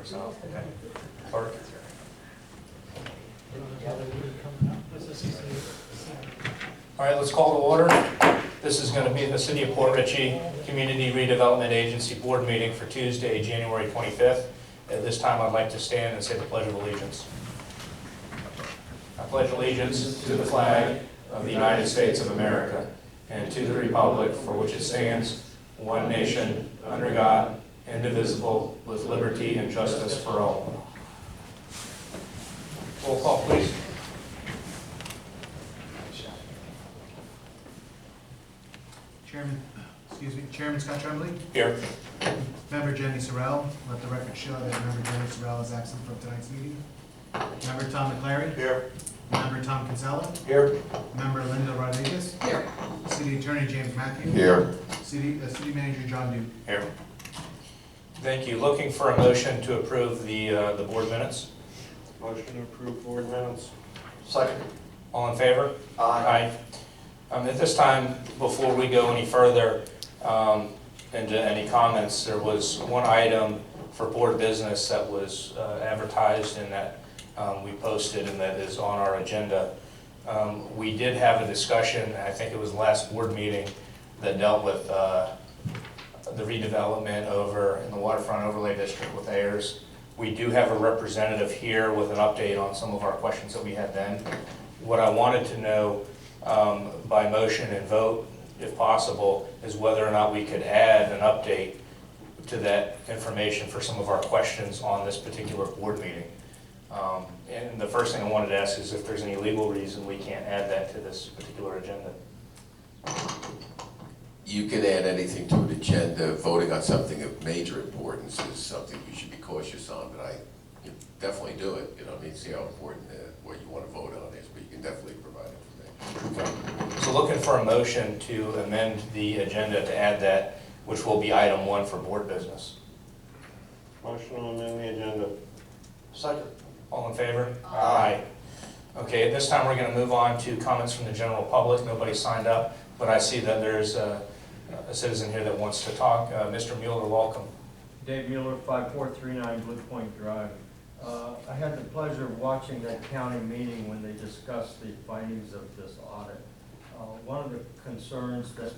So, okay. Clerk. All right, let's call to order. This is going to be the City of Port Richey Community Redevelopment Agency Board meeting for Tuesday, January 25th. At this time, I'd like to stand and say the Pledge of Allegiance. I pledge allegiance to the flag of the United States of America and to the republic for which it stands, one nation, under God, indivisible, with liberty and justice for all. Roll call, please. Chairman Scott Tremblay. Here. Member Jenny Sorrell. Let the record show that Member Jenny Sorrell is absent from tonight's meeting. Member Tom McClary. Here. Member Tom Kinsella. Here. Member Linda Rodriguez. Here. City Attorney James Matthew. Here. City Manager John Duke. Here. Thank you. Looking for a motion to approve the board minutes. Motion to approve board minutes. Second. All in favor? Aye. At this time, before we go any further into any comments, there was one item for board business that was advertised and that we posted and that is on our agenda. We did have a discussion, I think it was the last board meeting, that dealt with the redevelopment over in the Waterfront Overlay District with Ayers. We do have a representative here with an update on some of our questions that we had then. What I wanted to know by motion and vote, if possible, is whether or not we could add an update to that information for some of our questions on this particular board meeting. And the first thing I wanted to ask is if there's any legal reason we can't add that to this particular agenda. You can add anything to an agenda. Voting on something of major importance is something you should be cautious on, but you definitely do it. You know, I mean, see how important what you want to vote on is, but you can definitely provide information. Okay. So looking for a motion to amend the agenda to add that, which will be item 1 for board business. Motion to amend the agenda. Second. All in favor? Aye. Okay, at this time we're going to move on to comments from the general public. Nobody signed up, but I see that there's a citizen here that wants to talk. Mr. Mueller, welcome. Dave Mueller, 5439 Blue Point Drive. I had the pleasure of watching that county meeting when they discussed the findings of this audit. One of the concerns that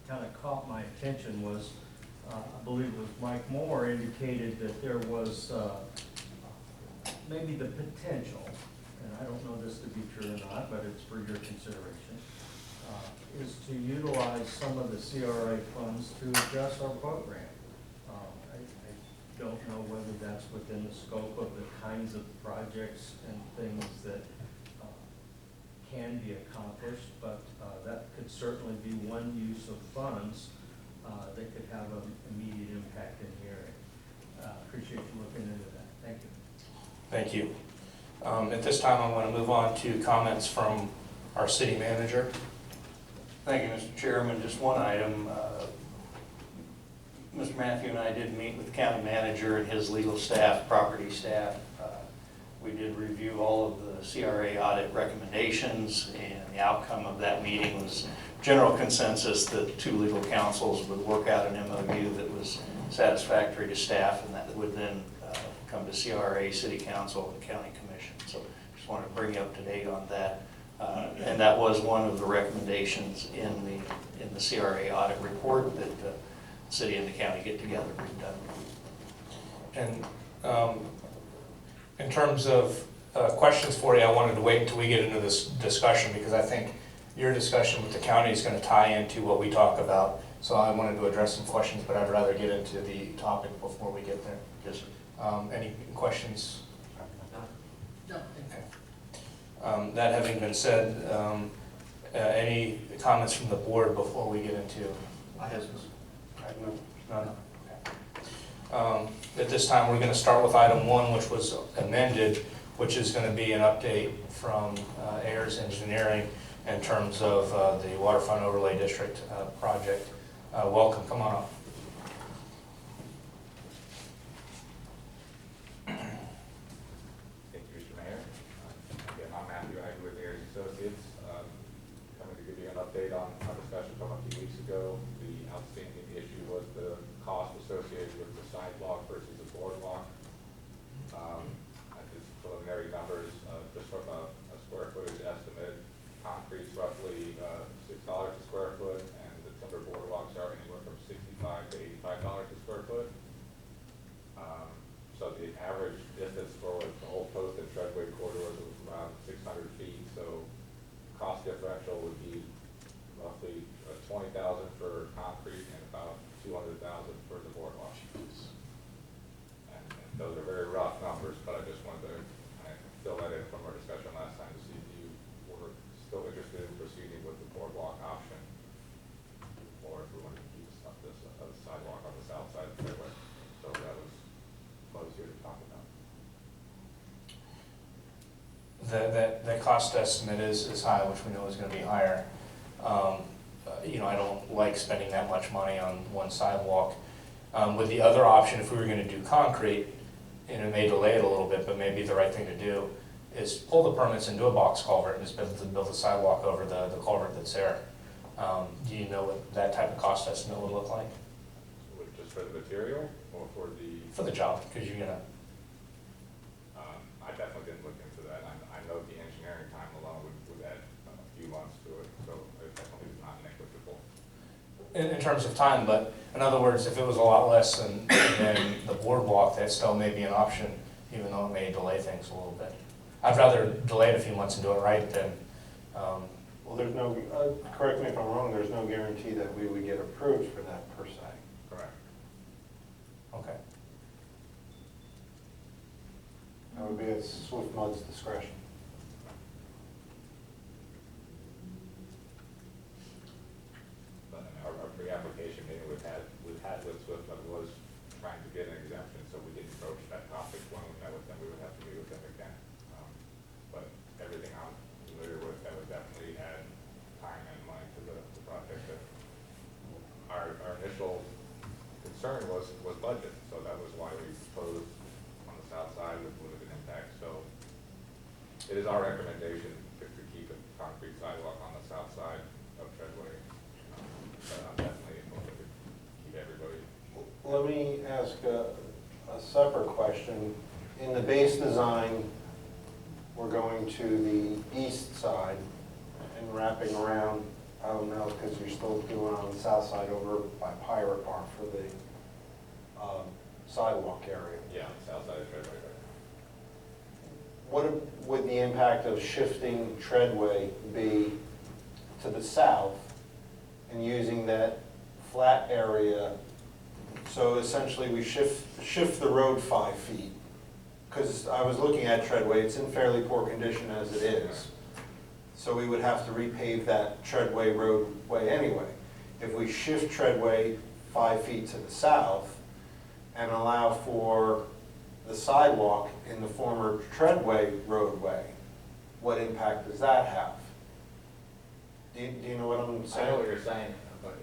kind of caught my attention was, I believe it was Mike Moore indicated that there was maybe the potential, and I don't know this to be true or not, but it's for your consideration, is to utilize some of the CRA funds to adjust our program. I don't know whether that's within the scope of the kinds of projects and things that can be accomplished, but that could certainly be one use of funds that could have an immediate impact in the area. Appreciate you looking into that. Thank you. Thank you. At this time, I want to move on to comments from our city manager. Thank you, Mr. Chairman. Just one item. Mr. Matthew and I did meet with the county manager and his legal staff, property staff. We did review all of the CRA audit recommendations, and the outcome of that meeting was general consensus that 2 legal counsels would work out an MOU that was satisfactory to staff, and that would then come to CRA, City Council, and County Commission. So just wanted to bring you up to date on that. And that was one of the recommendations in the CRA audit report that the city and the county get together and And in terms of questions for you, I wanted to wait until we get into this discussion because I think your discussion with the county is going to tie into what we talk about. So I wanted to address some questions, but I'd rather get into the topic before we get there. yes, sir. Any questions? No. Okay. That having been said, any comments from the board before we get into business? None? Okay. At this time, we're going to start with item 1, which was amended, which is going to be an update from Ayers Engineering in terms of the Waterfront Overlay District project. Welcome. Come on up. Update on our discussion from a few weeks ago. The outstanding issue was the cost associated with the site sidewalk versus a boardwalk. At this preliminary numbers, just from a square footage estimate, concrete's roughly $6 a square foot, and the timber boardwalks are anywhere from $65 to $85 a square foot. So the average distance for the whole post and treadway corridor was around 600 feet, so cost differential would be roughly $20,000 for concrete and about $200,000 for the boardwalk. And those are very rough numbers, but I just wanted to fill that in from our discussion last time to see if you were still interested in proceeding with the boardwalk option, or if we wanted to keep this sidewalk on the south side of the fairway. So that was what I was here to talk about. The cost estimate is high, which we know is gonna be higher. You know, I don't like spending that much money on one sidewalk. With the other option, if we were gonna do concrete, and it may delay it a little bit, but maybe the right thing to do, is pull the permits and do a box culvert and just build a sidewalk over the culvert that's there. Do you know what that type of cost estimate would look like? Just for the material or for the? For the job, because you're gonna, I definitely didn't look into that. I know the engineering time alone would add a few months to it, so it definitely is not negligible. in terms of time, but in other words, if it was a lot less than the boardwalk, that still may be an option, even though it may delay things a little bit. I'd rather delay it a few months and do it right than, Well, there's no, correct me if I'm wrong, there's no guarantee that we would get approved for that per se. Correct. okay. That would be at Swift Mud's discretion. But our pre-application meeting we've had with Swift was trying to get an exemption, so we didn't approach that topic when we met with them. We would have to meet with them again. But everything I'm familiar with, that would definitely add time and money to the project. Our initial concern was budget, so that was why we proposed on the south side with limited impact. So it is our recommendation to keep a concrete sidewalk on the south side of Treadway. But I'm definitely going to keep everybody. Let me ask a separate question. In the base design, we're going to the east side and wrapping around, I don't know, because you're still doing on the south side over by Pirate Bar for the sidewalk area. Yeah, south side of Treadway. What would the impact of shifting Treadway be to the south and using that flat area? So essentially we shift the road 5 feet. Because I was looking at Treadway, it's in fairly poor condition as it is. So we would have to repave that Treadway roadway anyway. If we shift Treadway 5 feet to the south and allow for the sidewalk in the former Treadway roadway, what impact does that have? Do you know what I'm I saying? know what you're saying, but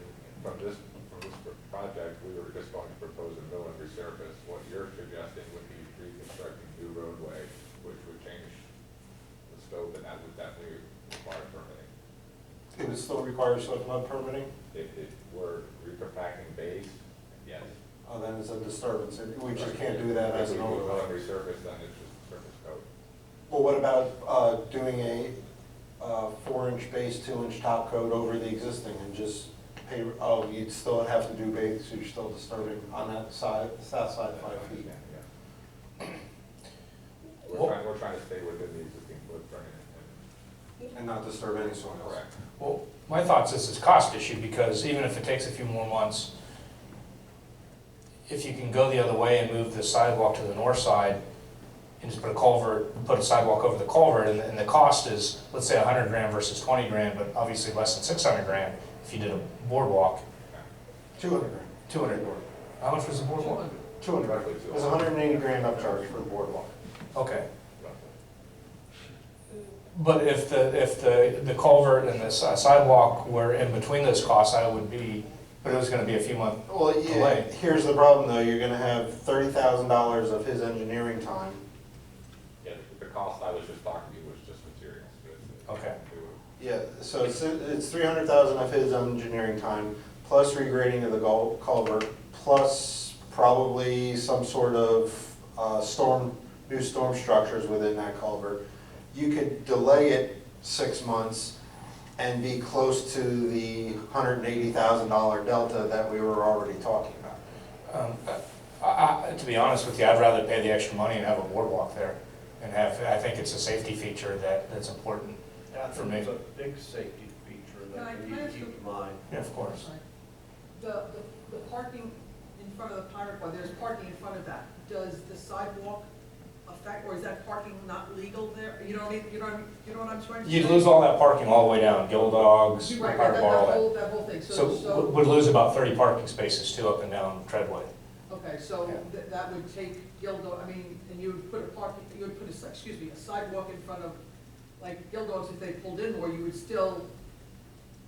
from this project, we were just going to propose a mill and resurface. What you're suggesting would be reconstructing new roadway, which would change the scope, and that would definitely require permitting. It would still require Swift Mud permitting? If it were recompacting base, yes. Oh, then it's a disturbance. We just can't do that as an If we do mill and overlay. resurface, then it's just surface coat. Well, what about doing a 4-inch base, 2-inch top coat over the existing and just pay, oh, you'd still have to do base, so you're still disturbing on that side, south side 5 feet. Yeah. We're trying to stay within the existing footprint And not disturb any soil. correct. Well, my thoughts is it's a cost issue, because even if it takes a few more months, if you can go the other way and move the sidewalk to the north side and just put a culvert, put a sidewalk over the culvert, and the cost is, let's say 100 grand versus 20 grand, but obviously less than 600 grand if you did a boardwalk. 200 grand. 200. How much was the boardwalk? 200 grand. There's 180 grand upcharge for the boardwalk. Okay. Roughly. But if the culvert and the sidewalk were in between those costs, I would be, but it was gonna be a few months Well, yeah, delay. here's the problem though, you're gonna have $30,000 of his engineering time. Yeah, the cost I was just talking to you was just materials. Okay. Yeah, so it's 300,000 of his engineering time, plus regrading of the culvert, plus probably some sort of new storm structures within that culvert. You could delay it 6 months and be close to the $180,000 delta that we were already talking about. To be honest with you, I'd rather pay the extra money and have a boardwalk there, and I think it's a safety feature that's important. I For think me. it's a big safety feature that we need to keep in mind. Yeah, of course. The parking in front of the pirate bar, there's parking in front of that. Does the sidewalk affect, or is that parking not legal there? You know what I mean? You know what I'm trying to say? You'd lose all that parking all the way down, Gill Dogs, Right, Pirate Bar, all that whole thing. that. So would lose about 30 parking spaces too up and down Treadway. Okay, so Yeah. that would take Gildo, I mean, and you would put a sidewalk in front of, like Gildo's, if they pulled in more, you would still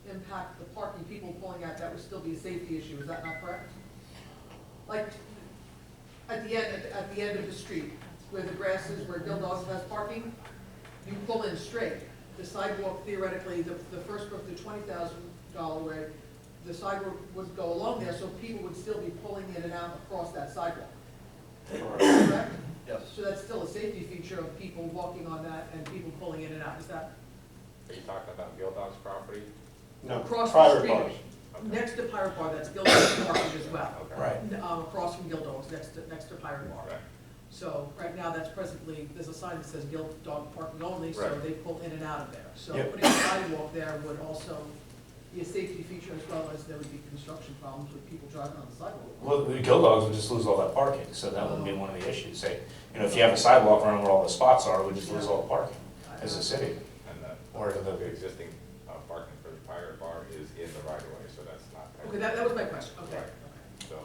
impact the parking, people pulling out, that would still be a safety issue, is that not correct? Like, at the end of the street, where the grass is, where Gildo's has parking, you pull in straight. The sidewalk theoretically, the first brook, the $20,000 way, the sidewalk would go along there, so people would still be pulling in and out across that sidewalk. Correct? Yes. So that's still a safety feature of people walking on that and people pulling in and out, is that Are you talking about Gill Dog's property? No, across the private street? bars. Next to Pirate Bar, that's Gildo's parking as well. Okay. Right. Across from Gildo's, next to Pirate Bar. Right. So right now, that's presently, there's a sign that says Gill Dog parking only, so Right. they pull in and out of there. So Yep. putting a sidewalk there would also be a safety feature as well as there would be construction problems with people driving on the sidewalk. Well, the Gill Dogs would just lose all that parking, so that would be one of the issues. Say, if you have a sidewalk around where all the spots are, we just lose all the parking as a city. And Or the the- existing parking for the Pirate Bar is in the right of way, so that's not. Okay, that was my question, okay. Right. So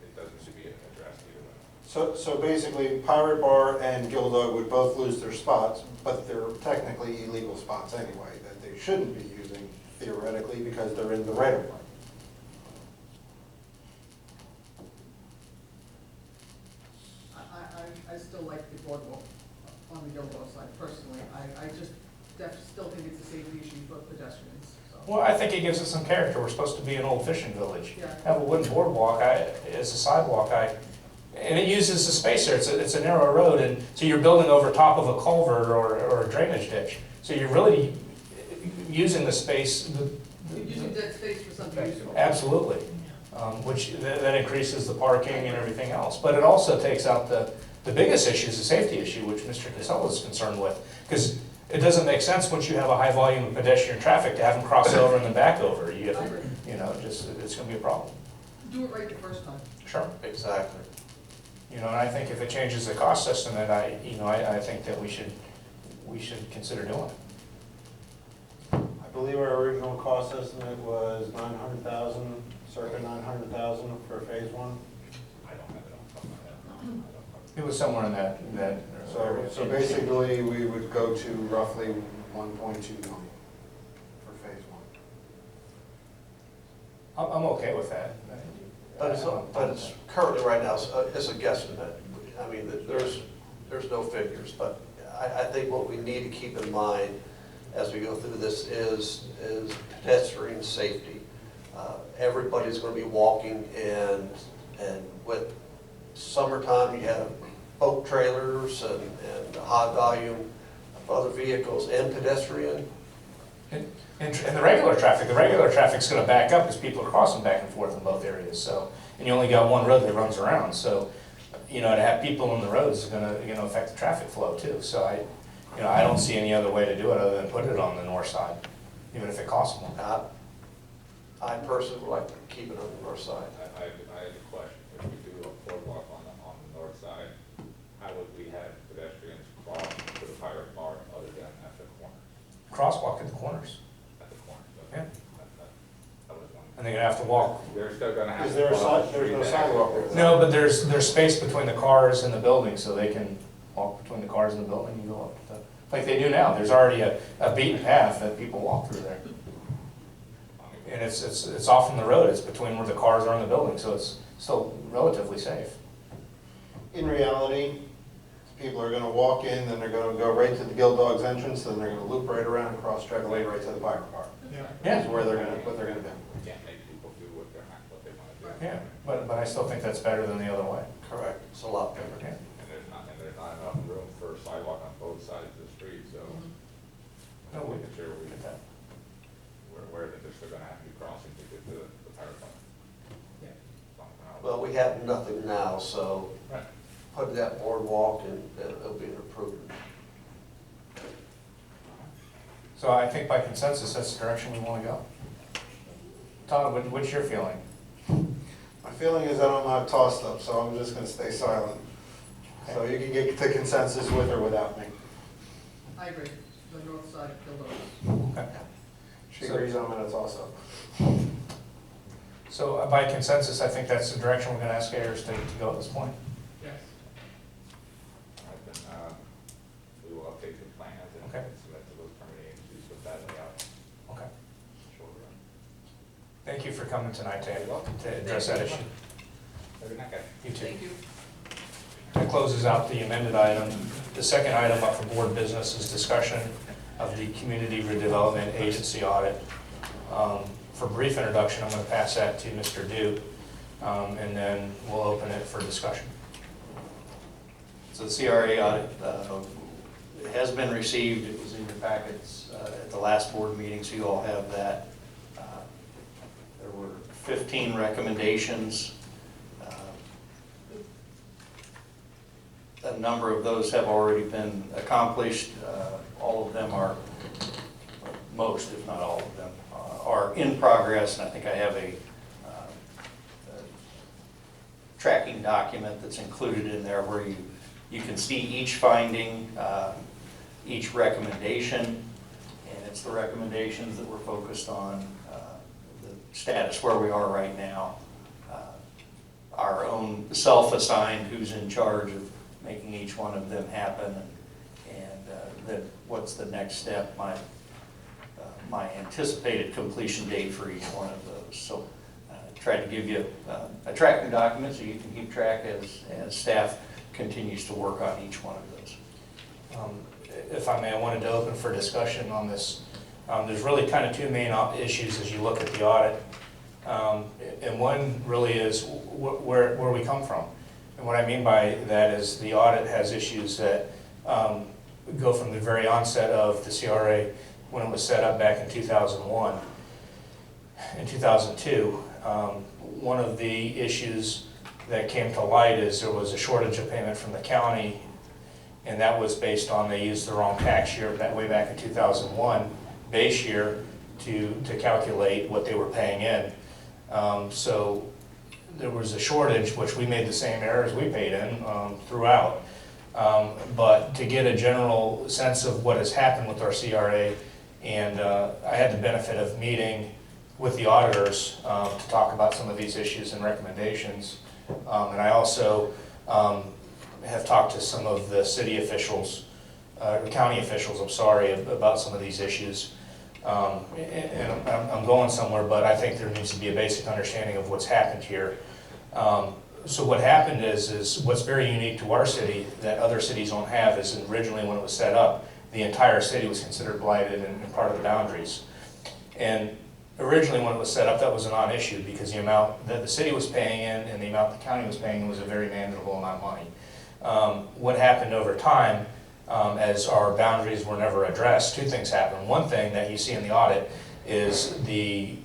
it doesn't need to be addressed either way. So basically, Pirate Bar and Gildo would both lose their spots, but they're technically illegal spots anyway, that they shouldn't be using theoretically because they're in the right of way. I still like the boardwalk on the Gilboa side personally. I just still think it's a safety issue for pedestrians, so. Well, I think it gives it some character. We're supposed to be an old fishing village. Yeah. Have a wooden boardwalk, as a sidewalk, and it uses the space there. It's a narrow road, and so you're building over top of a culvert or a drainage ditch. So you're really using the space. You're using dead space for something useful. Absolutely, which that increases the parking and everything else. But it also takes out the biggest issue, is the safety issue, which Mr. Casella is concerned with. Because it doesn't make sense once you have a high volume of pedestrian traffic to have them cross over and then back over. I agree. It's gonna be a problem. Do it right the first time. Sure. Exactly. And I think if it changes the cost estimate, I think that we should consider doing it. I believe our original cost estimate was 900,000, circa 900,000 for phase one. I don't have it on top of my head. I don't have it. It was somewhere in that area. So basically, we would go to roughly 1.2 million for phase one. I'm okay with that. But it's currently right now, it's a guesstimate. I mean, there's no figures, but I think what we need to keep in mind as we go through this is pedestrian safety. Everybody's gonna be walking and with summertime, you have boat trailers and high volume of other vehicles and pedestrian. And the regular traffic's gonna back up because people are crossing back and forth in both areas, so, and you only got one road that runs around, so, to have people on the roads is gonna affect the traffic flow too, so I don't see any other way to do it other than put it on the north side, even if it costs more. I personally would like to keep it on the north side. I have a question. If we do a boardwalk on the north side, how would we have pedestrians cross to the Pirate Bar other than at the corner? Crosswalk at the corners, At the corner? Yeah. That was one. and they're gonna have to walk. They're still gonna have. Is to there a cross the side, there's street no to sidewalk access there? No, but there's space between the cars and the building, so they can walk between the cars and the building and go up like they do now. There's already a beaten path that people walk through there. And it's off from the road, it's between where the cars are in the building, so it's still relatively safe. In reality, people are gonna walk in, then they're gonna go right to the Gill Dogs entrance, then they're gonna loop right around and cross Treadway right to the Pirate Bar. Yeah. Is where they're gonna, what they're gonna do. You can't make people do what they want to do. Yeah, But I still think that's better than the other way. Correct, it's a lot bigger. Okay. And there's not enough room for sidewalk on both sides of the street, so. No, we making sure we, get that. we're aware that they're still gonna have to be crossing to get to the power plant. Yeah. Well, we have nothing now, so Right. put that boardwalk and it'll be an improvement. So I think by consensus, that's the direction we want to go. Todd, what's your feeling? My feeling is that I'm not tossed up, so I'm just gonna stay silent. So you can get to consensus with or without me. I agree, the north side of Gildo's. Okay. She agrees I'm in a toss up. So by consensus, I think that's the direction we're going to ask Ayers to go at this point. Yes. All right, then, we will update the plans and Okay. submit to those permitting agencies with that layout. Okay. Sure. Thank you for coming tonight to You're welcome. address that issue. Have a good night, guys. You too. Thank you. That closes out the amended item. The second item up for board business is discussion of the Community Redevelopment Agency audit. For brief introduction, I'm going to pass that to Mr. Duke, and then we'll open it for discussion. So the CRA audit has been received, it was in your packets at the last board meeting, so you all have that. There were 15 recommendations. A number of those have already been accomplished. All of them are, most if not all of them, are in progress, and I think I have a tracking document that's included in there where you can see each finding, each recommendation, and it's the recommendations that we're focused on, the status where we are right now, our own self-assigned who's in charge of making each one of them happen, and then what's the next step, my anticipated completion date for each one of those. So tried to give you a tracking document so you can keep track as staff continues to work on each one of those. If I may, I wanted to open for discussion on this. There's really kind of two main issues as you look at the audit. And one really is where we come from. And what I mean by that is the audit has issues that go from the very onset of the CRA when it was set up back in 2001 and 2002. One of the issues that came to light is there was a shortage of payment from the county, and that was based on they used the wrong tax year that way back in 2001 base year to calculate what they were paying in. So there was a shortage, which we made the same errors we paid in throughout. But to get a general sense of what has happened with our CRA, and I had the benefit of meeting with the auditors to talk about some of these issues and recommendations. And I also have talked to some of the city officials, county officials, I'm sorry, about some of these issues. And I'm going somewhere, but I think there needs to be a basic understanding of what's happened here. So what happened is what's very unique to our city that other cities don't have is originally when it was set up, the entire city was considered blighted and part of the boundaries. And originally when it was set up, that was a non-issue because the amount that the city was paying in and the amount the county was paying was a very manageable amount of money. What happened over time, as our boundaries were never addressed, two things happened. One thing that you see in the audit is the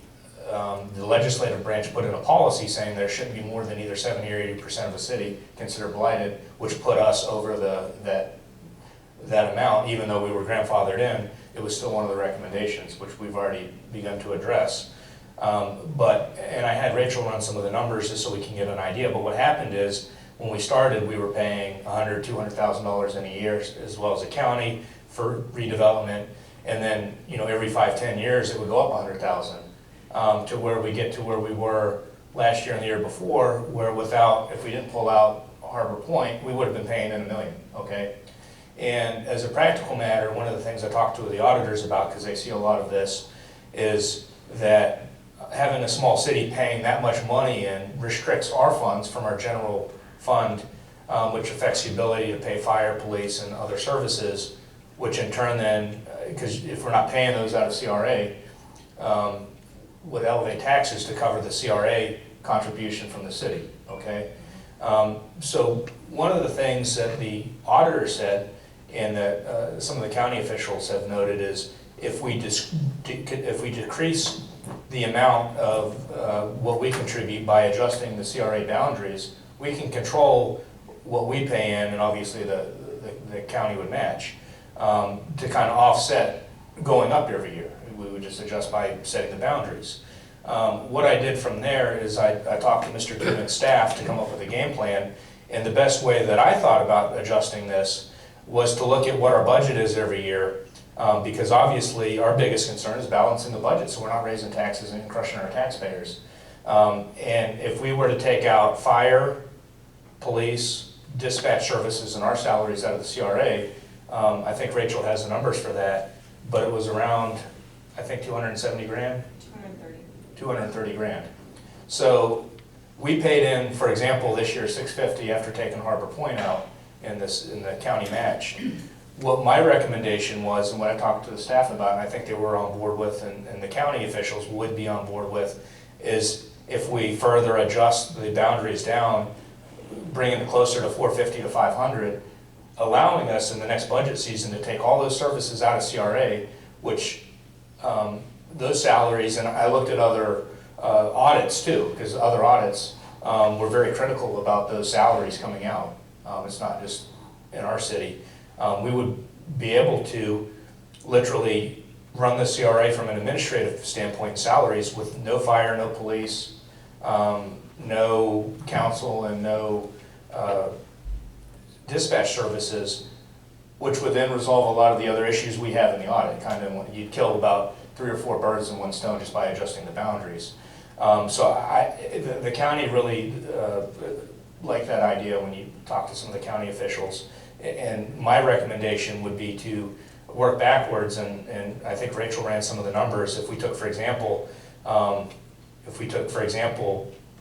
legislative branch put in a policy saying there shouldn't be more than either 70 or 80% of the city considered blighted, which put us over that amount. Even though we were grandfathered in, it was still one of the recommendations, which we've already begun to address. And I had Rachel run some of the numbers just so we can get an idea. But what happened is when we started, we were paying $100,000, $200,000 in a year, as well as the county for redevelopment. And then, every 5-10 years, it would go up $100,000 to where we get to where we were last year and the year before, where if we didn't pull out Harbor Point, we would have been paying in $1 million, okay? And as a practical matter, one of the things I talked to the auditors about, because they see a lot of this, is that having a small city paying that much money in restricts our funds from our general fund, which affects the ability to pay fire, police, and other services, which in turn then, because if we're not paying those out of CRA, would elevate taxes to cover the CRA contribution from the city, okay? So one of the things that the auditor said, and that some of the county officials have noted, is if we decrease the amount of what we contribute by adjusting the CRA boundaries, we can control what we pay in, and obviously the county would match, to kind of offset going up every year. We would just adjust by setting the boundaries. What I did from there is I talked to Mr. Goodman's staff to come up with a game plan, and the best way that I thought about adjusting this was to look at what our budget is every year, because obviously our biggest concern is balancing the budget, so we're not raising taxes and crushing our taxpayers. And if we were to take out fire, police, dispatch services, and our salaries out of the CRA, I think Rachel has the numbers for that, but it was around, I think, 270 grand? 230 grand. So we paid in, for example, this year $650 after taking Harbor Point out in the county match. What my recommendation was, and what I talked to the staff about, and I think they were on board with, and the county officials would be on board with, is if we further adjust the boundaries down, bringing it closer to 450 to 500, allowing us in the next budget season to take all those services out of CRA, which those salaries, and I looked at other audits too, because other audits were very critical about those salaries coming out. It's not just in our city. We would be able to literally run the CRA from an administrative standpoint, salaries, with no fire, no police, no council, and no dispatch services, which would then resolve a lot of the other issues we have in the audit. Kind of, you'd kill about 3 or 4 birds in one stone just by adjusting the boundaries. So the county really liked that idea when you talk to some of the county officials. And my recommendation would be to work backwards, and I think Rachel ran some of the numbers. If we took, for example,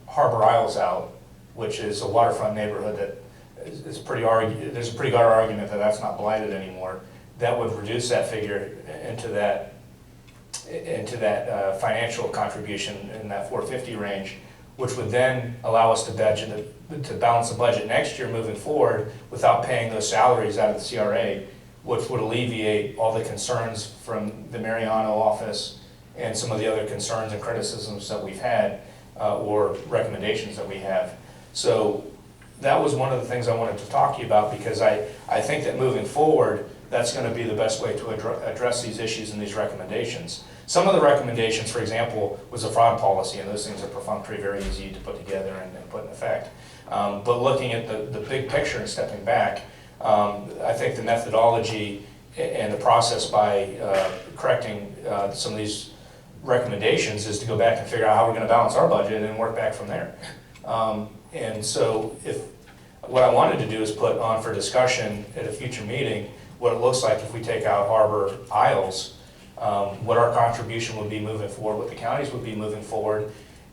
Harbor Isles out, which is a waterfront neighborhood that is there's a pretty good argument that that's not blighted anymore, that would reduce that figure into that financial contribution in that 450 range, which would then allow us to balance the budget next year moving forward without paying those salaries out of the CRA, which would alleviate all the concerns from the Mariano office and some of the other concerns and criticisms that we've had, or recommendations that we have. So that was one of the things I wanted to talk to you about, because I think that moving forward, that's going to be the best way to address these issues and these recommendations. Some of the recommendations, for example, was a fraud policy, and those things are perfunctory, very easy to put together and put in effect. But looking at the big picture and stepping back, I think the methodology and the process by correcting some of these recommendations is to go back and figure out how we're going to balance our budget and work back from there. And so what I wanted to do is put on for discussion at a future meeting what it looks like if we take out Harbor Isles, what our contribution would be moving forward, what the counties would be moving forward,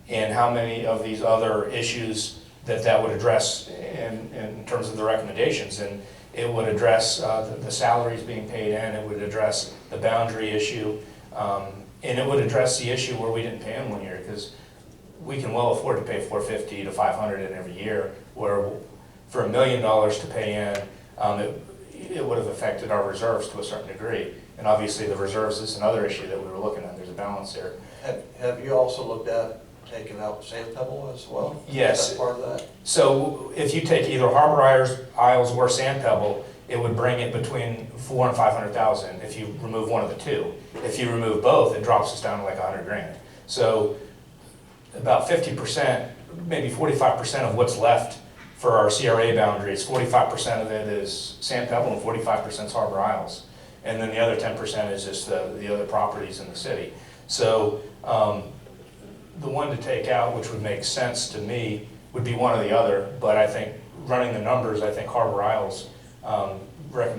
and how many of these other issues that would address in terms of the recommendations. And it would address the salaries being paid in, it would address the boundary issue, and it would address the issue where we didn't pay in one year, because we can well afford to pay 450 to 500 in every year, where for $1 million to pay in, it would have affected our reserves to a certain degree. And obviously the reserves is another issue that we were looking at. There's a balance there. Have you also looked at taking out Sand Pebble as well? Yes. Is that part of that? So if you take either Harbor Isles or Sand Pebble, it would bring it between 400,000 and 500,000 if you remove one of the two. If you remove both, it drops us down to like 100 grand. So about 50%, maybe 45% of what's left for our CRA boundaries, 45% of it is Sand Pebble and 45% is Harbor Isles. And then the other 10% is just the other properties in the city. So the one to take out, which would make sense to me, would be one or the other. But I think running the numbers, I think Harbor Isles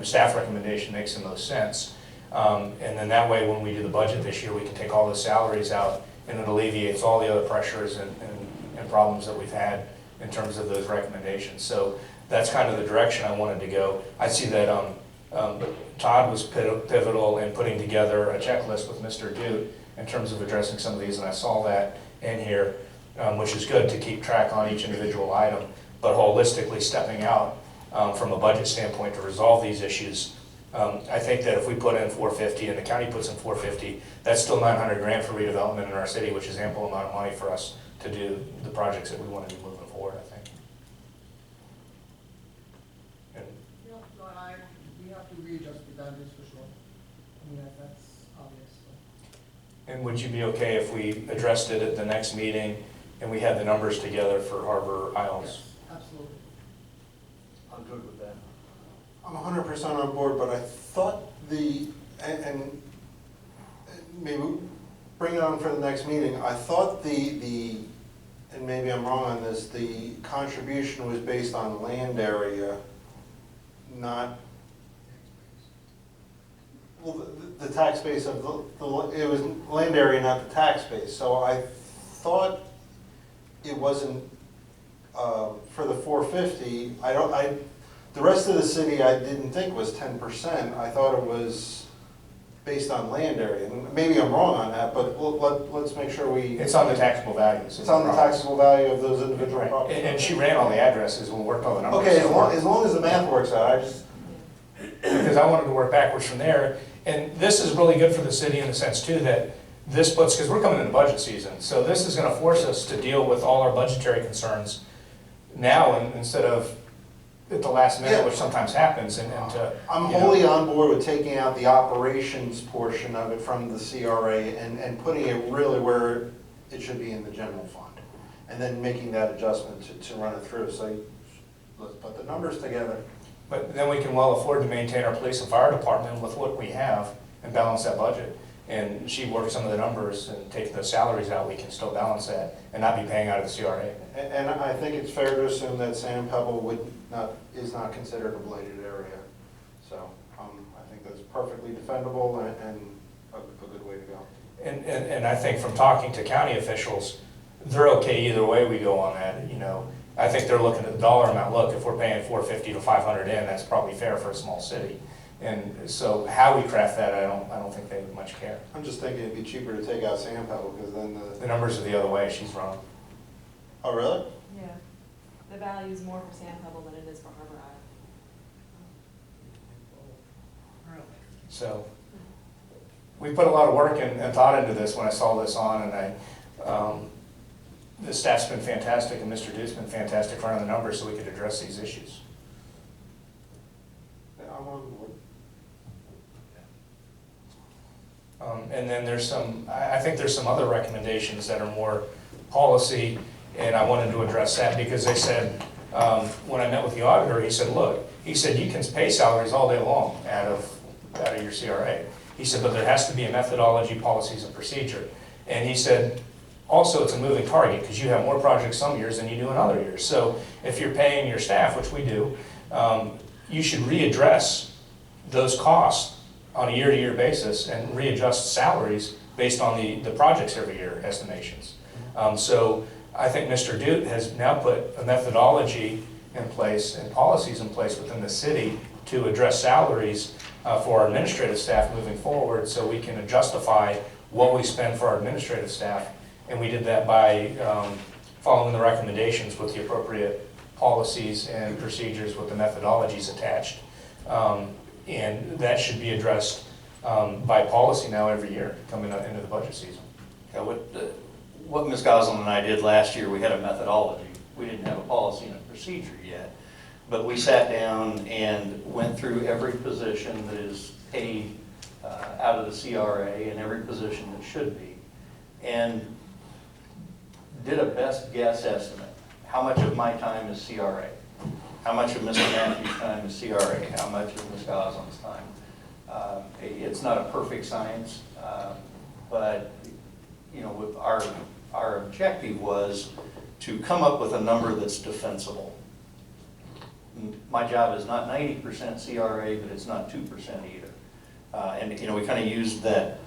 staff recommendation makes the most sense. And then that way, when we do the budget this year, we can take all the salaries out, and it alleviates all the other pressures and problems that we've had in terms of those recommendations. So that's kind of the direction I wanted to go. I see that Todd was pivotal in putting together a checklist with Mr. Duke in terms of addressing some of these, and I saw that in here. which is good to keep track on each individual item, but holistically stepping out from a budget standpoint to resolve these issues. I think that if we put in 450 and the county puts in 450, that's still 900 grand for redevelopment in our city, which is ample amount of money for us to do the projects that we want to be moving forward, I think. And Yeah, no, we have to readjust the boundaries for sure. I mean, that's obvious. And would you be okay if we addressed it at the next meeting and we had the numbers together for Harbor Isles? Yes, absolutely. I'm good with that. I'm 100% on board, but I thought and maybe bring it on for the next meeting, I thought and maybe I'm wrong on this, the contribution was based on land area, not, well, the tax base of it was land area, not the tax base. So I thought it wasn't, for the 450, the rest of the city I didn't think was 10%. I thought it was based on land area. And maybe I'm wrong on that, but let's make sure It's on the taxable values. It's on the taxable value of those individual Right. properties. And she ran all the addresses and worked all the numbers. Okay, as long as the math works out, Because I wanted to work backwards from there. And this is really good for the city in the sense too that this puts, because we're coming into budget season, so this is going to force us to deal with all our budgetary concerns now instead of at the last minute, Yeah. which sometimes happens, and to. I'm you know, wholly on board with taking out the operations portion of it from the CRA and putting it really where it should be in the general fund. And then making that adjustment to run it through. So let's put the numbers together. But then we can well afford to maintain our police and fire department with what we have and balance that budget. And she worked some of the numbers and take the salaries out, we can still balance that and not be paying out of the CRA. And I think it's fair to assume that Sand Pebble is not considered a blighted area. So I think that's perfectly defendable and a good way to go. And I think from talking to county officials, they're okay either way we go on that, you know. I think they're looking at the dollar amount. Look, if we're paying 450 to 500 in, that's probably fair for a small city. And so how we craft that, I don't think they much care. I'm just thinking it'd be cheaper to take out Sand Pebble because then The numbers are the other way, she's wrong. Oh, really? Yeah, the value is more for Sand Pebble than it is for Harbor Isle. So we put a lot of work and thought into this when I saw this on, and the staff's been fantastic and Mr. Duke's been fantastic running the numbers so we could address these issues. Yeah, I'm on board. And then there's I think there's some other recommendations that are more policy, and I wanted to address that because they said, when I met with the auditor, he said, look, he said, you can pay salaries all day long out of your CRA. He said, but there has to be a methodology, policies, and procedure. And he said, also, it's a moving target because you have more projects some years than you do in other years. So if you're paying your staff, which we do, you should readdress those costs on a year-to-year basis and readjust salaries based on the projects every year estimations. So I think Mr. Duke has now put a methodology in place and policies in place within the city to address salaries for our administrative staff moving forward so we can justify what we spend for our administrative staff. And we did that by following the recommendations with the appropriate policies and procedures with the methodologies attached. And that should be addressed by policy now every year coming up into the budget season. Yeah, what Ms. Goslin and I did last year, we had a methodology. We didn't have a policy and a procedure yet. But we sat down and went through every position that is paid out of the CRA and every position that should be. And did a best guess estimate. How much of my time is CRA? How much of Mr. Matthews' time is CRA? How much of Ms. Goslin's time? It's not a perfect science, but you know, with our objective was to come up with a number that's defensible. My job is not 90% CRA, but it's not 2% either. And you know, we kind of used that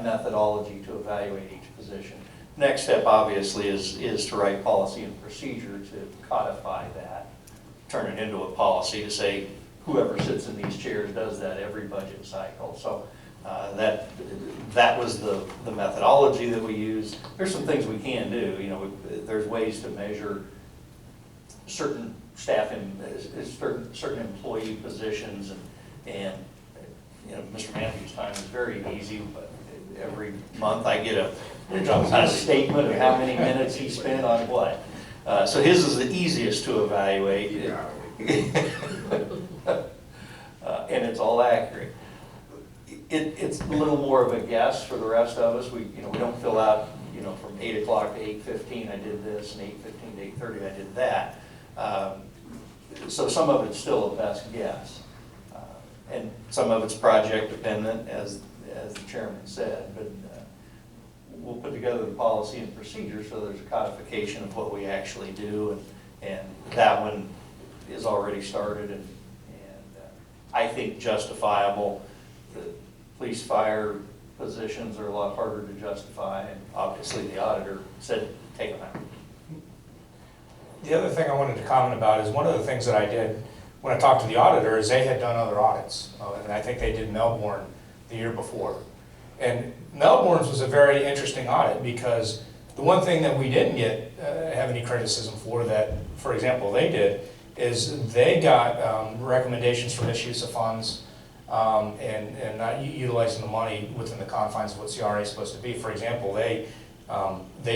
methodology to evaluate each position. Next step, obviously, is to write policy and procedure to codify that, turn it into a policy to say whoever sits in these chairs does that every budget cycle. So That was the methodology that we used. There's some things we can do, you know, there's ways to measure certain staff in, certain employee positions, and, you know, Mr. Matthews' time is very easy, but every month I get a statement of how many minutes he spent on what. So his is the easiest to evaluate. And it's all accurate. It's a little more of a guess for the rest of us. We don't fill out, you know, from 8 o'clock to 8:15 I did this, and 8:15 to 8:30 I did that. So some of it's still a best guess. And some of it's project dependent, as the chairman said, but we'll put together the policy and procedure so there's a codification of what we actually do, and that one is already started, and I think justifiable. The police fire positions are a lot harder to justify, and obviously the auditor said take them out. The other thing I wanted to comment about is one of the things that I did when I talked to the auditor is they had done other audits, and I think they did Melbourne the year before. And Melbourne's was a very interesting audit because the one thing that we didn't get have any criticism for that, for example, they did, is they got recommendations for misuse of funds and not utilizing the money within the confines of what CRA is supposed to be. For example, they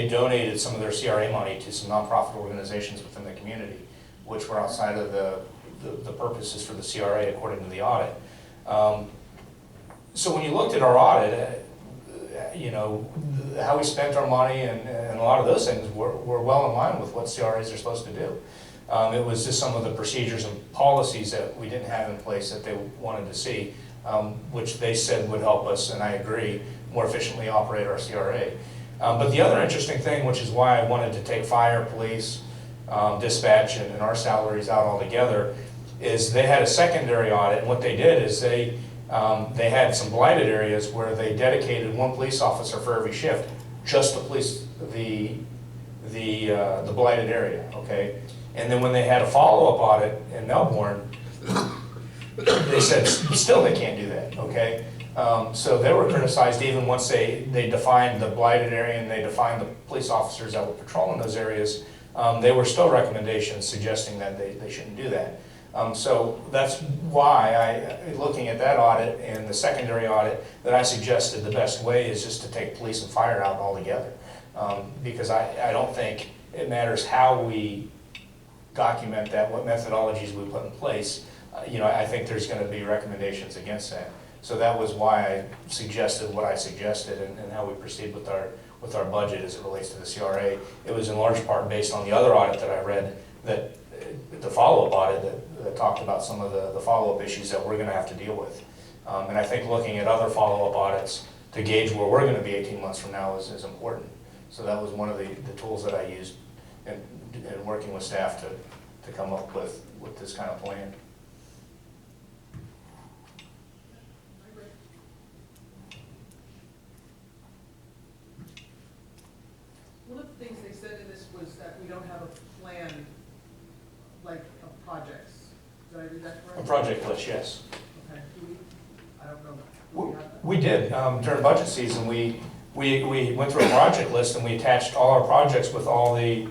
donated some of their CRA money to some nonprofit organizations within the community, which were outside of the purposes for the CRA according to the audit. So when you looked at our audit, you know, how we spent our money and a lot of those things were well in line with what CRAs are supposed to do. It was just some of the procedures and policies that we didn't have in place that they wanted to see, which they said would help us, and I agree, more efficiently operate our CRA. But the other interesting thing, which is why I wanted to take fire, police, dispatch, and our salaries out altogether, is they had a secondary audit, and what they did is they had some blighted areas where they dedicated one police officer for every shift just to police the blighted area, okay? And then when they had a follow-up audit in Melbourne, they said still they can't do that, okay? So they were criticized even once they defined the blighted area and they defined the police officers that were patrolling those areas. They were still recommendations suggesting that they shouldn't do that. So that's why looking at that audit and the secondary audit, that I suggested the best way is just to take police and fire out altogether. Because I don't think it matters how we document that, what methodologies we put in place. You know, I think there's going to be recommendations against that. So that was why I suggested what I suggested and how we proceed with our budget as it relates to the CRA. It was in large part based on the other audit that I read, that the follow-up audit that talked about some of the follow-up issues that we're going to have to deal with. And I think looking at other follow-up audits to gauge where we're going to be 18 months from now is important. So that was one of the tools that I used in working with staff to come up with this kind of plan. One of the things they said in this was that we don't have a plan, like, of projects. Did I read that correctly? A project list, yes. Okay, do we, I don't know. Do we have that? We did. During budget season, we went through a project list and we attached all our projects with all the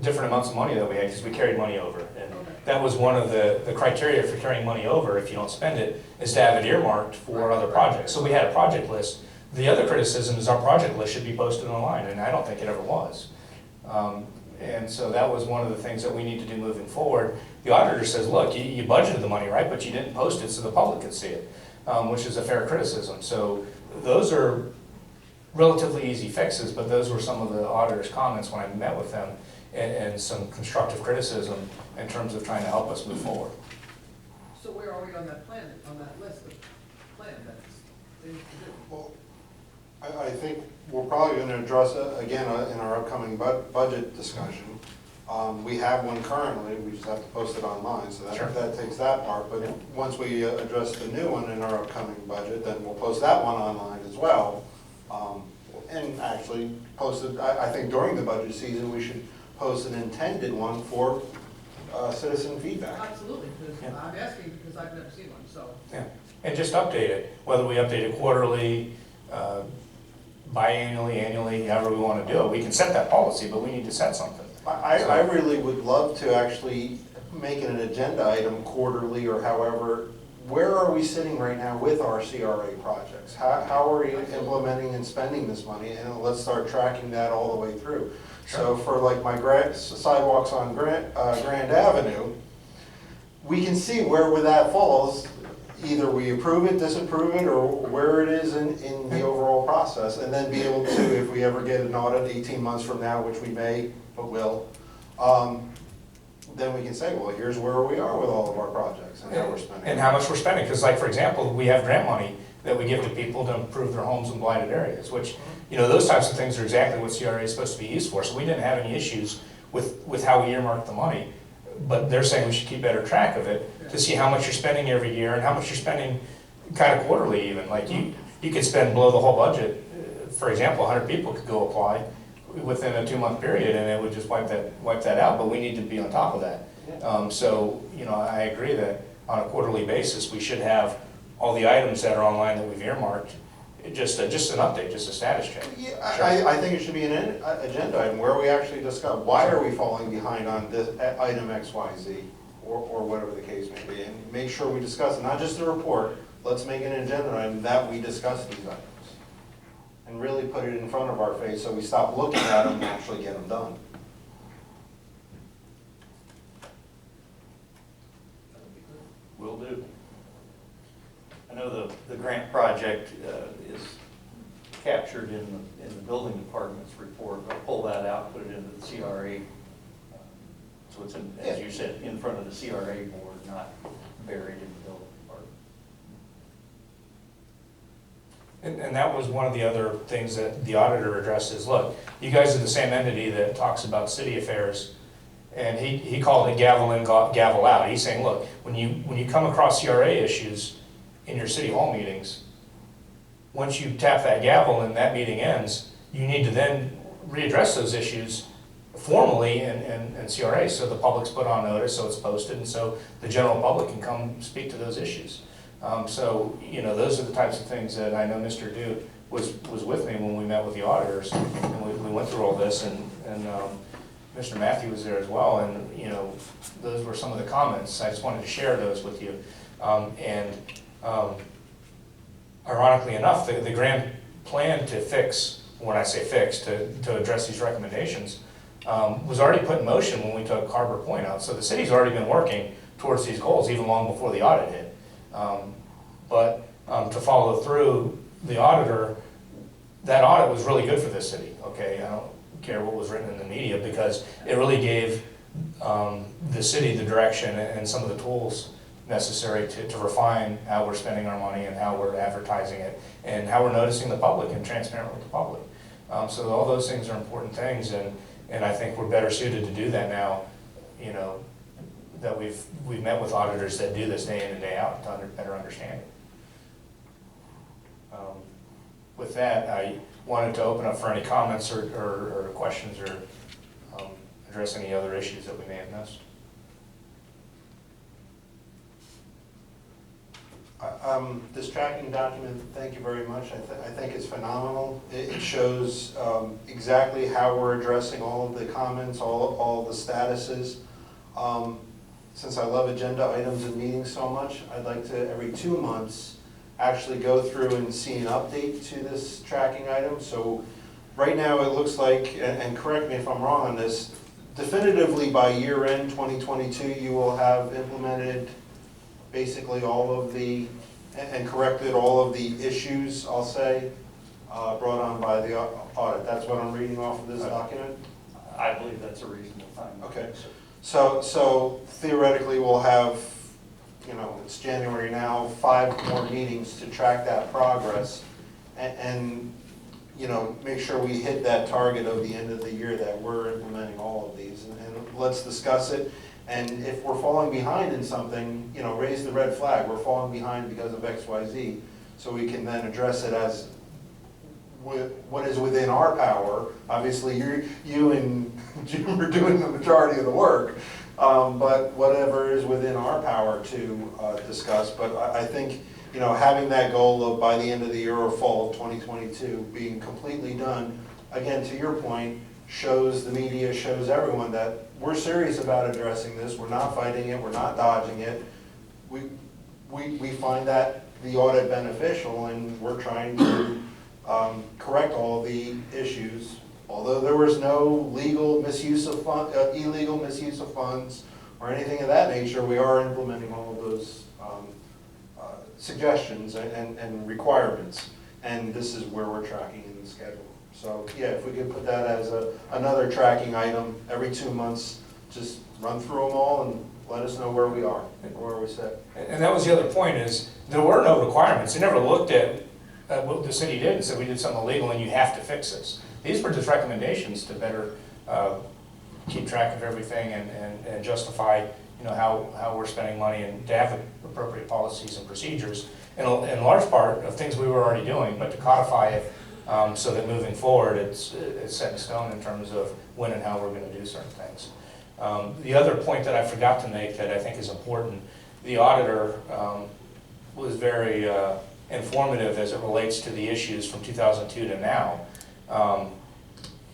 different amounts of money that we had, because we carried money over. And Okay. that was one of the criteria for carrying money over, if you don't spend it, is to have it earmarked for other projects. So we had a project list. The other criticism is our project list should be posted online, and I don't think it ever was. And so that was one of the things that we need to do moving forward. The auditor says, look, you budgeted the money, right, but you didn't post it so the public could see it, which is a fair criticism. So those are relatively easy fixes, but those were some of the auditor's comments when I met with them, and some constructive criticism in terms of trying to help us move forward. So where are we on that plan, on that list of plans that they need to do? Well, I think we're probably going to address it again in our upcoming budget discussion. We have one currently, we just have to post it online, so Sure. that takes that part. But once we address the new one in our upcoming budget, then we'll post that one online as well. And actually post it, I think during the budget season, we should post an intended one for citizen feedback. Absolutely, because Yeah. I'm asking because I've never seen one, so. Yeah, and just update it, whether we update it quarterly, biannually, annually, however we want to do it. We can set that policy, but we need to set something. I really would love to actually make it an agenda item quarterly or however. Where are we sitting right now with our CRA projects? How are we implementing and spending this money? And let's start tracking that all the way through. So for like my sidewalks on Grand Avenue, we can see where that falls. Either we approve it, disapprove it, or where it is in the overall process, and then be able to, if we ever get an audit 18 months from now, which we may, but will, then we can say, well, here's where we are with all of our projects and how we're spending. And how much we're spending, because like, for example, we have grant money that we give to people to improve their homes in blighted areas, which, you know, those types of things are exactly what CRA is supposed to be used for. So we didn't have any issues with how we earmarked the money, but they're saying we should keep better track of it to see how much you're spending every year and how much you're spending kind of quarterly even. Like you could spend below the whole budget. For example, 100 people could go apply within a 2-month period and it would just wipe that out, but we need to be on top of that. So, you know, I agree that on a quarterly basis, we should have all the items that are online that we've earmarked, just an update, just a status check. Yeah, Sure. I think it should be an agenda item where we actually discuss, why are we falling behind on this item X, Y, Z, or whatever the case may be, and make sure we discuss it, not just the report, let's make an agenda item that we discuss these items. And really put it in front of our face so we stop looking at them and actually get them done. Will do. I know the grant project is captured in the building department's report. I'll pull that out, put it into the CRA. So it's, as you said, in front of the CRA board, not buried in the building department. And that was one of the other things that the auditor addressed is, look, you guys are the same entity that talks about city affairs. And he called it gavel in, gavel out. He's saying, look, when you come across CRA issues in your city hall meetings, once you tap that gavel and that meeting ends, you need to then readdress those issues formally in CRA, so the public's put on notice, so it's posted, and so the general public can come speak to those issues. So, you know, those are the types of things that I know Mr. Duke was with me when we met with the auditors, and we went through all this, and Mr. Matthew was there as well, and, you know, those were some of the comments. I just wanted to share those with you. Ironically enough, the grand plan to fix, when I say fix, to address these recommendations, was already put in motion when we took Harbor Point out. So the city's already been working towards these goals even long before the audit hit. But to follow through, the auditor, that audit was really good for this city, okay? I don't care what was written in the media because it really gave the city the direction and some of the tools necessary to refine how we're spending our money and how we're advertising it and how we're noticing the public and transparent with the public. So all those things are important things, and I think we're better suited to do that now, you know, that we've met with auditors that do this day in and day out to better understand it. With that, I wanted to open up for any comments or questions or address any other issues that we may have missed. This tracking document, thank you very much. I think it's phenomenal. It shows exactly how we're addressing all of the comments, all of the statuses. Since I love agenda items and meetings so much, I'd like to, every 2 months, actually go through and see an update to this tracking item. So right now it looks like, and correct me if I'm wrong on this, definitively by year end 2022, you will have implemented basically all of the, and corrected all of the issues, I'll say, brought on by the audit. That's what I'm reading off of this document? I believe that's a reasonable time. Okay. So theoretically, we'll have, you know, it's January now, 5 more meetings to track that progress and you know, make sure we hit that target of the end of the year that we're implementing all of these. And let's discuss it. And if we're falling behind in something, you know, raise the red flag. We're falling behind because of X, Y, Z. So we can then address it as what is within our power. Obviously, you and Jim are doing the majority of the work. but whatever is within our power to discuss. But I think, you know, having that goal of by the end of the year or fall of 2022 being completely done, again, to your point, shows the media, shows everyone that we're serious about addressing this. We're not fighting it, we're not dodging it. We find that the audit beneficial, and we're trying to correct all the issues. Although there was no legal misuse of illegal misuse of funds or anything of that nature, we are implementing all of those suggestions and requirements. And this is where we're tracking in the schedule. So yeah, if we could put that as another tracking item every 2 months, just run through them all and let us know where we are, where we sit. And that was the other point, is there were no requirements. They never looked at what the city did and said, we did something illegal and you have to fix this. These were just recommendations to better keep track of everything and justify, you know, how we're spending money, and to have appropriate policies and procedures, in large part of things we were already doing, but to codify it so that moving forward it's set in stone in terms of when and how we're going to do certain things. The other point that I forgot to make that I think is important, the auditor was very informative as it relates to the issues from 2002 to now.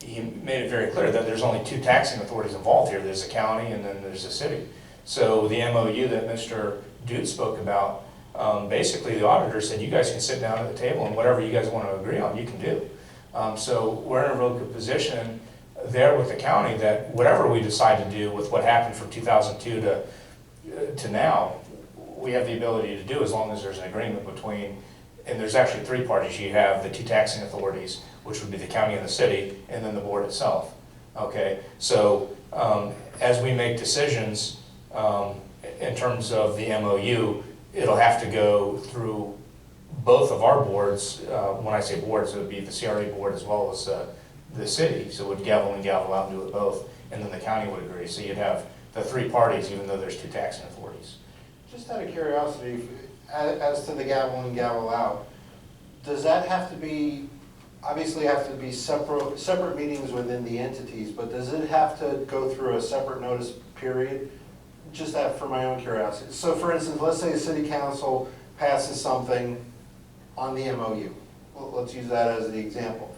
He made it very clear that there's only 2 taxing authorities involved here. There's the county and then there's the city. So the MOU that Mr. Dude spoke about, basically the auditor said, you guys can sit down at the table and whatever you guys want to agree on, you can do. So we're in a real good position there with the county that whatever we decide to do with what happened from 2002 to now, we have the ability to do as long as there's an agreement between, and there's actually 3 parties. You have the 2 taxing authorities, which would be the county and the city, and then the board itself. Okay, so as we make decisions in terms of the MOU, it'll have to go through both of our boards. When I say boards, it would be the CRA board as well as the city, so it would gavel in, gavel out, and do it both, and then the county would agree. So you'd have the 3 parties, even though there's 2 taxing authorities. Just out of curiosity, as to the gavel in, gavel out, does that have to be, obviously have to be separate meetings within the entities, but does it have to go through a separate notice period? Just that for my own curiosity. So for instance, let's say the city council passes something on the MOU. Well, let's use that as the example.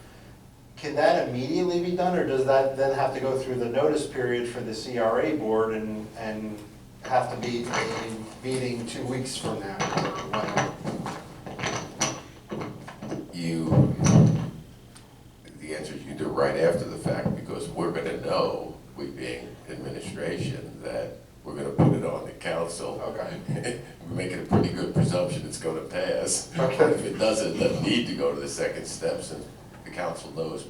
Can that immediately be done, or does that then have to go through the notice period for the CRA board and have to be a meeting 2 weeks from now? The answer is you can do it right after the fact, because we're going to know, we being administration, that we're going to put it on the council. Okay. We're making a pretty good presumption it's going to pass. Okay. If it doesn't need to go to the second step, since the council knows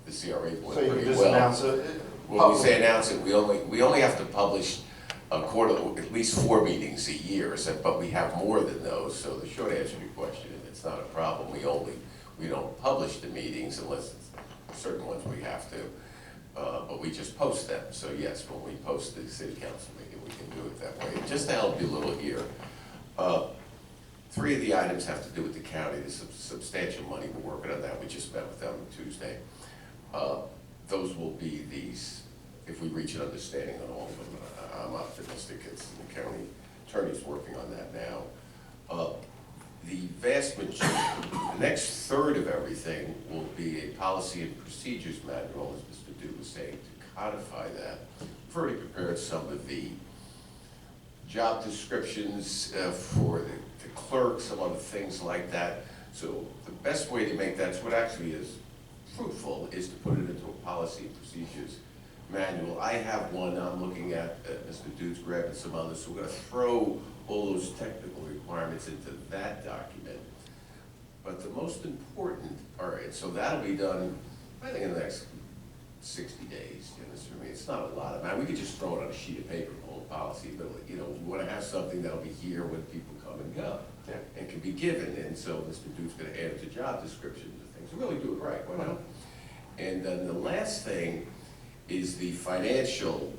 the CRA board So you pretty can well. just announce it? When we say announce it, we only have to publish a quarter, at least 4 meetings a year, but we have more than those. So the short answer to your question is it's not a problem. We don't publish the meetings unless certain ones we have to, but we just post them. So yes, when we post the city council meeting, we can do it that way. Just to help you a little here, 3 of the items have to do with the county. There's some substantial money. We're working on that. We just met with them on Tuesday. Those will be these, if we reach an understanding on all of them. I'm optimistic. It's the county attorney's working on that now. The vast majority, the next third of everything will be a policy and procedures manual, as Mr. Duke was saying, to codify that. We've already prepared some of the job descriptions for the clerk, some other things like that. So the best way to make that, what actually is fruitful, is to put it into a policy and procedures manual. I have one I'm looking at, Mr. Duke's grabbing some others, so we're going to throw all those technical requirements into that document. But the most important, all right, so that'll be done, I think, in the next 60 days. You know, I mean, it's not a lot. I mean, we could just throw it on a sheet of paper, the whole policy, but you know, we want to have something that'll be here when people come and go, and can be given. And so Mr. Duke's going to add it to job descriptions and things. Really do it right, why not? And then the last thing is the financial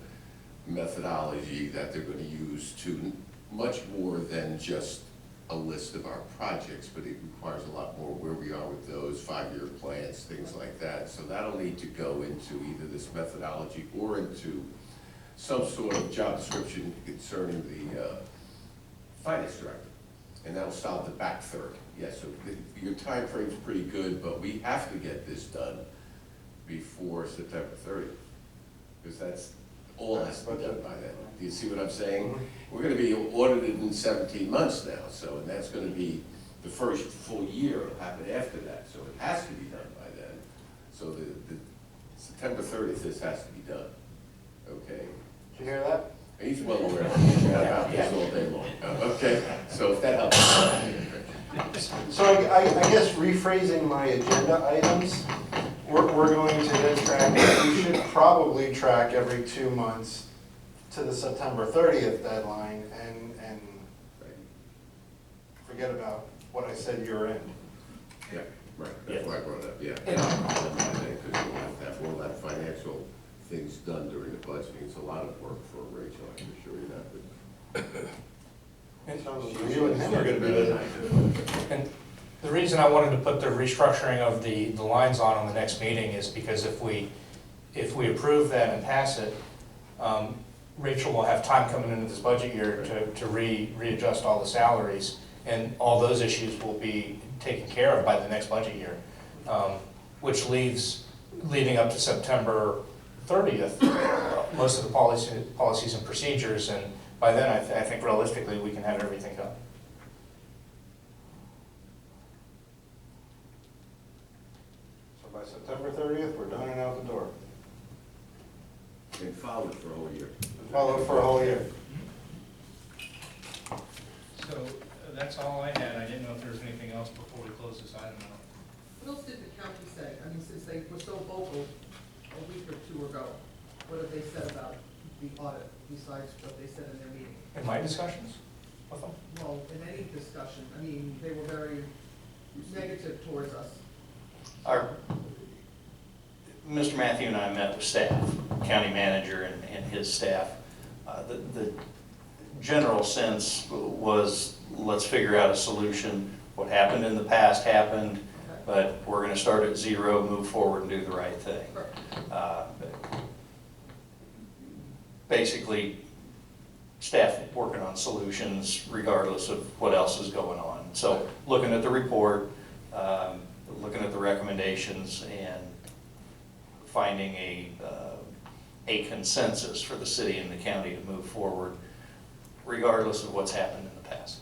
methodology that they're going to use to much more than just a list of our projects, but it requires a lot more where we are with those 5-year plans, things like that. So that'll need to go into either this methodology or into some sort of job description concerning the finance director. And that'll stop the back third. Yes, so your time frame's pretty good, but we have to get this done before September 30th. Because that's all has to be done by then. Do you see what I'm saying? We're gonna be audited in 17 months now, so, and that's gonna be the first full year will happen after that, so it has to be done by then. So the September 30th, this has to be done, okay? Did you hear that? He's well aware about this all day long, okay? So if that helps. So I guess rephrasing my agenda items, we're going to then track, we should probably track every 2 months to the September 30th deadline and forget about what I said year end. Yeah, right, that's why I brought it up, yeah. Because we'll have all that financial things done during the budgeting. It's a lot of work for Rachel, I can assure you that. You and him are gonna be busy. And the reason I wanted to put the restructuring of the lines on the next meeting is because if we approve that and pass it, Rachel will have time coming into this budget year to readjust all the salaries, and all those issues will be taken care of by the next budget year, which leading up to September 30th, most of the policies and procedures, and by then I think realistically we can have everything done. So by September 30th, we're done and out the door. And followed for a whole year. Follow for a whole year. So that's all I had. I didn't know if there was anything else before we close this item out. What else did the county say? I mean, since they were so vocal a week or two ago, what have they said about the audit besides what they said in their meeting? In my discussions with them? Well, in any discussion, I mean, they were very negative towards us. Mr. Matthew and I met with staff, county manager and his staff. The general sense was, let's figure out a solution. What happened in the past happened, but we're going to start at zero, move forward and do the right thing. Basically, staff working on solutions regardless of what else is going on. So looking at the report, looking at the recommendations, and finding a consensus for the city and the county to move forward regardless of what's happened in the past.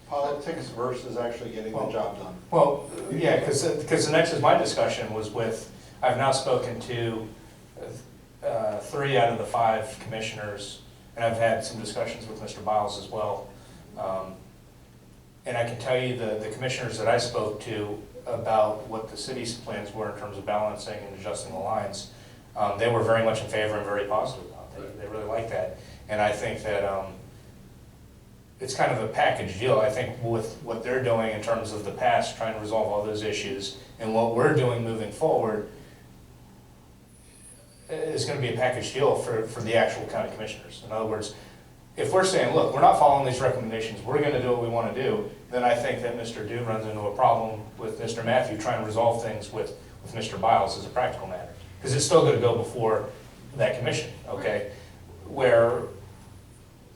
Politics versus actually getting the job done. Well, yeah, because the next is my discussion was with, I've now spoken to 3 out of the 5 commissioners, and I've had some discussions with Mr. Biles as well. And I can tell you the commissioners that I spoke to about what the city's plans were in terms of balancing and adjusting the lines, they were very much in favor and very positive about it. They really like that. And I think that it's kind of a package deal. I think with what they're doing in terms of the past, trying to resolve all those issues, and what we're doing moving forward, is going to be a package deal for the actual county commissioners. In other words, if we're saying, look, we're not following these recommendations, we're going to do what we want to do, then I think that Mr. Dew runs into a problem with Mr. Matthew trying to resolve things with Mr. Biles as a practical matter. Because it's still going to go before that commission, okay? Where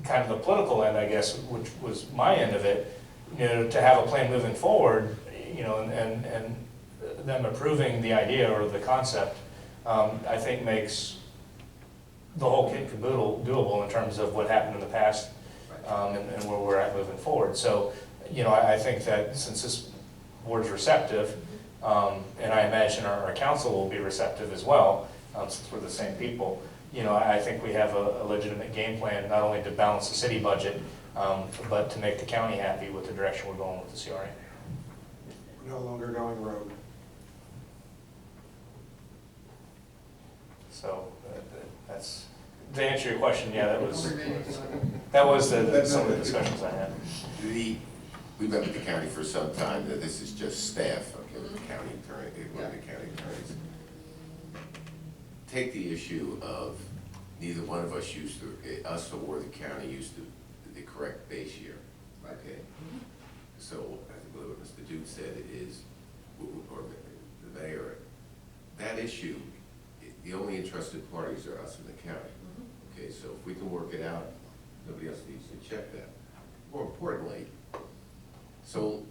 kind of the political end, I guess, which was my end of it, you know, to have a plan moving forward, you know, and them approving the idea or the concept, I think makes the whole kit and caboodle doable in terms of what happened in the past, and where we're at moving forward. So, you know, I think that since this board's receptive, and I imagine our council will be receptive as well, since we're the same people, you know, I think we have a legitimate game plan, not only to balance the city budget, but to make the county happy with the direction we're going with the CRA. We're no longer going rogue. So that's, to answer your question, yeah, that was some of the discussions I had. We met with the county for some time, that this is just staff, okay, with the county attorney, one of the county attorneys. Take the issue of neither one of us used to, us or the county used the correct base year, okay? So I think what Mr. Duke said is, or the mayor, that issue, the only interested parties are us and the county, Okay, so if we can work it out, nobody else needs to check that. More importantly, so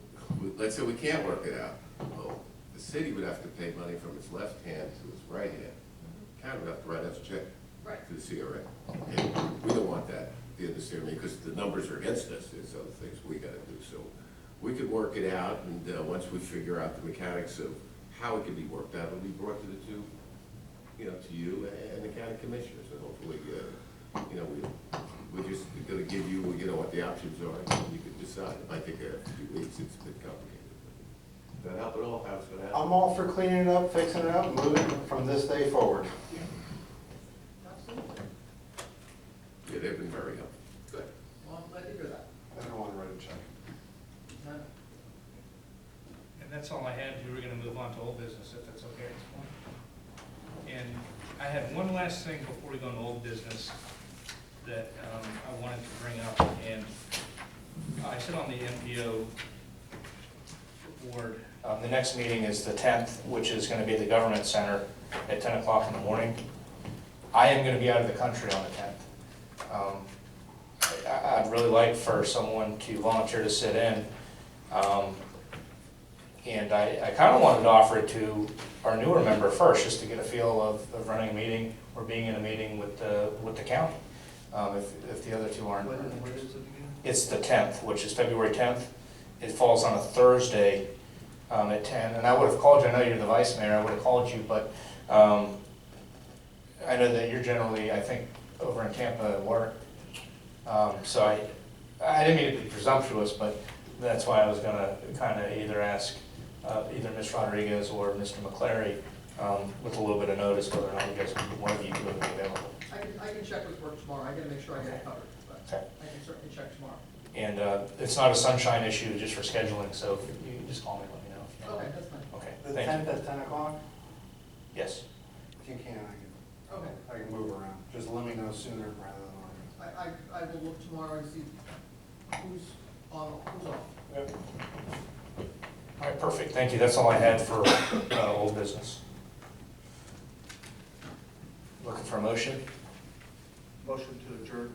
let's say we can't work it out. Well, the city would have to pay money from its left hand to its right hand. County would have to write us a check Right. to the CRA. Okay, we don't want that, you understand me, because the numbers are against us, there's other things we gotta do. So we could work it out, and once we figure out the mechanics of how it can be worked out, it'll be brought to the two, to you and the county commissioners, and hopefully, we're just gonna give you, what the options are, and you can decide. It might take a few weeks, it's a bit complicated. Does that help at all? How's it gonna happen? I'm all for cleaning it up, fixing it up, moving from this day forward. Absolutely. Yeah, they've been very helpful. Good. Well, I'm glad to hear that. I don't want to write a check. No. And that's all I had. We were gonna move on to old business, if that's okay at this point. And I had one last thing before we go into old business that I wanted to bring up, and I sit on the MPO board. The next meeting is the 10th, which is going to be the Government Center at 10 o'clock in the morning. I am going to be out of the country on the 10th. I'd really like for someone to volunteer to sit in. And I kind of wanted to offer it to our newer member first, just to get a feel of running a meeting or being in a meeting with the county, if the other two aren't. When is it again? It's the 10th, which is February 10th. It falls on a Thursday at 10. And I would have called you, I know you're the vice mayor, I would have called you, but I know that you're generally, I think, over in Tampa at work. So I didn't mean to be presumptuous, but that's why I was going to kind of either ask either Ms. Rodriguez or Mr. McClary with a little bit of notice whether or not you guys, one of you two would be available. I can check with work tomorrow. I gotta make sure I get it covered, but Okay. I can certainly check tomorrow. And it's not a sunshine issue just for scheduling, so if you can just call me and let me know. If you know. Okay, that's fine. Okay, The thank you. 10th at 10 o'clock? Yes. If you can, Okay. I can move around. Just let me know sooner rather than later. I will look tomorrow and see who's on, who's off. All right, perfect. Thank you. That's all I had for old business. Looking for a motion? Motion to adjourn.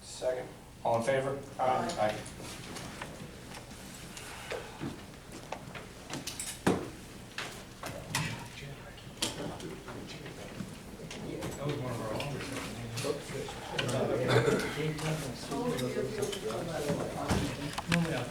Second. All in favor? Aye. Aye. That was one of our longer meetings. Oh, yeah, yeah, yeah. Normally I'll